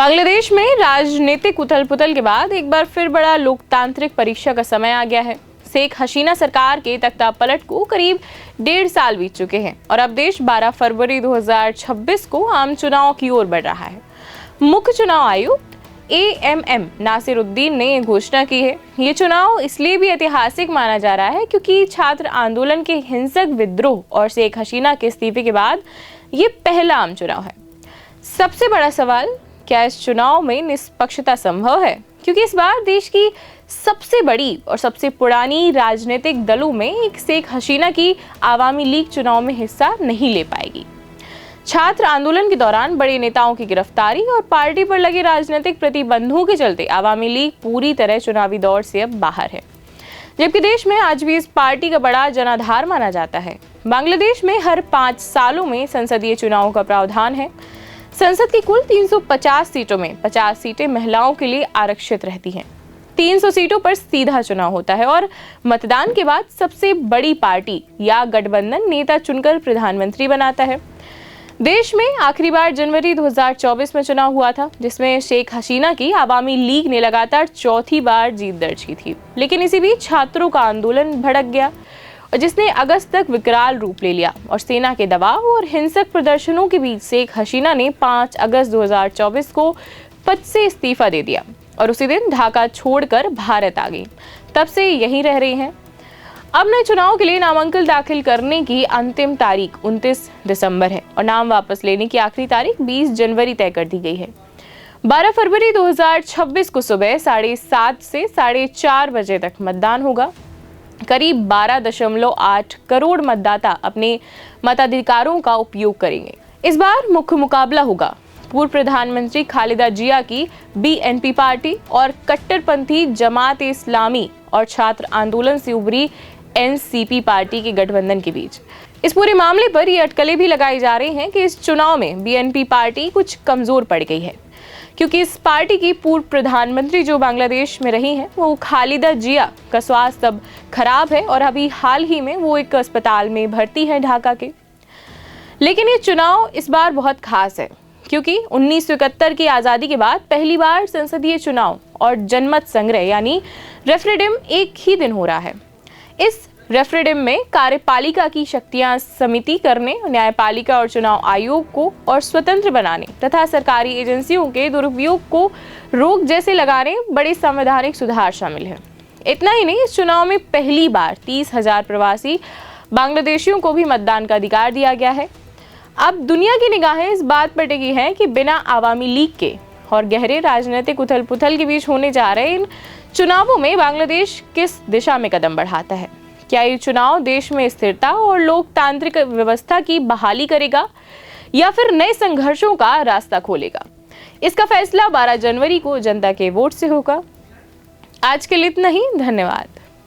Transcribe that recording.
बांग्लादेश में राजनीतिक उथल पुथल के बाद एक बार फिर बड़ा लोकतांत्रिक परीक्षा का समय आ गया है। शेख हसीना सरकार के तख्ता पलट को करीब 1.5 साल बीत चुके हैं और अब देश 12 फरवरी 2026 को आम चुनाव की ओर बढ़ रहा है। मुख्य चुनाव आयुक्त AMM नासिरुद्दीन ने ये घोषणा की है। ये चुनाव इसलिए भी ऐतिहासिक माना जा रहा है क्योंकि छात्र आंदोलन के हिंसक विद्रोह और शेख हसीना के इस्तीफे के बाद ये पहला आम चुनाव है। सबसे बड़ा सवाल, क्या इस चुनाव में निष्पक्षता संभव है? क्योंकि इस बार देश की सबसे बड़ी और सबसे पुरानी राजनीतिक दलों में एक शेख हसीना की आवामी लीग चुनाव में हिस्सा नहीं ले पाएगी। छात्र आंदोलन के दौरान बड़े नेताओं की गिरफ्तारी और पार्टी पर लगे राजनीतिक प्रतिबंधों के चलते आवामी लीग पूरी तरह चुनावी दौर से अब बाहर है, जबकि देश में आज भी इस पार्टी का बड़ा जनाधार माना जाता है। बांग्लादेश में हर 5 सालों में संसदीय चुनावों का प्रावधान है। संसद की कुल 350 सीटों में 50 सीटें महिलाओं के लिए आरक्षित रहती हैं। 300 सीटों पर सीधा चुनाव होता है और मतदान के बाद सबसे बड़ी पार्टी या गठबंधन नेता चुनकर प्रधानमंत्री बनाता है। देश में आखिरी बार जनवरी 2024 में चुनाव हुआ था, जिसमें शेख हसीना की आवामी लीग ने लगातार चौथी बार जीत दर्ज की थी। लेकिन इसी बीच छात्रों का आंदोलन भड़क गया और जिसने अगस्त तक विकराल रूप ले लिया और सेना के दबाव और हिंसक प्रदर्शनों के बीच शेख हसीना ने 5 अगस्त 2024 को पद से इस्तीफा दे दिया और उसी दिन ढाका छोड़कर भारत आ गई। तब से यहीं रह रही हैं। अब नए चुनाव के लिए नामांकन दाखिल करने की अंतिम तारीख 29 दिसंबर है और नाम वापस लेने की आखिरी तारीख 20 जनवरी तय कर दी गई है। 12 फरवरी 2026 को सुबह 7:30 से 4:30 बजे तक मतदान होगा। करीब 12.8 करोड़ मतदाता अपने मताधिकारों का उपयोग करेंगे। इस बार मुख्य मुकाबला होगा पूर्व प्रधानमंत्री खालिदा जिया की BNP पार्टी और कट्टरपंथी जमात इस्लामी और छात्र आंदोलन से उभरी NCP पार्टी के गठबंधन के बीच। इस पूरे मामले पर ये अटकलें भी लगाई जा रही हैं कि इस चुनाव में BNP पार्टी कुछ कमजोर पड़ गई है, क्योंकि इस पार्टी की पूर्व प्रधानमंत्री जो बांग्लादेश में रही हैं, वो खालिदा जिया का स्वास्थ्य अब खराब है और अभी हाल ही में वो एक अस्पताल में भर्ती है ढाका के। लेकिन ये चुनाव इस बार बहुत खास है क्योंकि 1971 की आज़ादी के बाद पहली बार संसदीय चुनाव और जनमत संग्रह यानी रेफरेंडम एक ही दिन हो रहा है। इस रेफरेंडम में कार्यपालिका की शक्तियां समिति करने, न्यायपालिका और चुनाव आयोग को और स्वतंत्र बनाने तथा सरकारी एजेंसियों के दुरुपयोग को रोक जैसे लगाने बड़े संवैधानिक सुधार शामिल हैं। इतना ही नहीं, इस चुनाव में पहली बार 30,000 प्रवासी बांग्लादेशियों को भी मतदान का अधिकार दिया गया है। अब दुनिया की निगाहें इस बात पर टिकी हैं कि बिना आवामी लीग के और गहरे राजनीतिक उथल पुथल के बीच होने जा रहे इन चुनावों में बांग्लादेश किस दिशा में कदम बढ़ाता है। क्या ये चुनाव देश में स्थिरता और लोकतांत्रिक व्यवस्था की बहाली करेगा या फिर नए संघर्षों का रास्ता खोलेगा? इसका फैसला 12 जनवरी को जनता के वोट से होगा। आज के लिए इतना ही। धन्यवाद।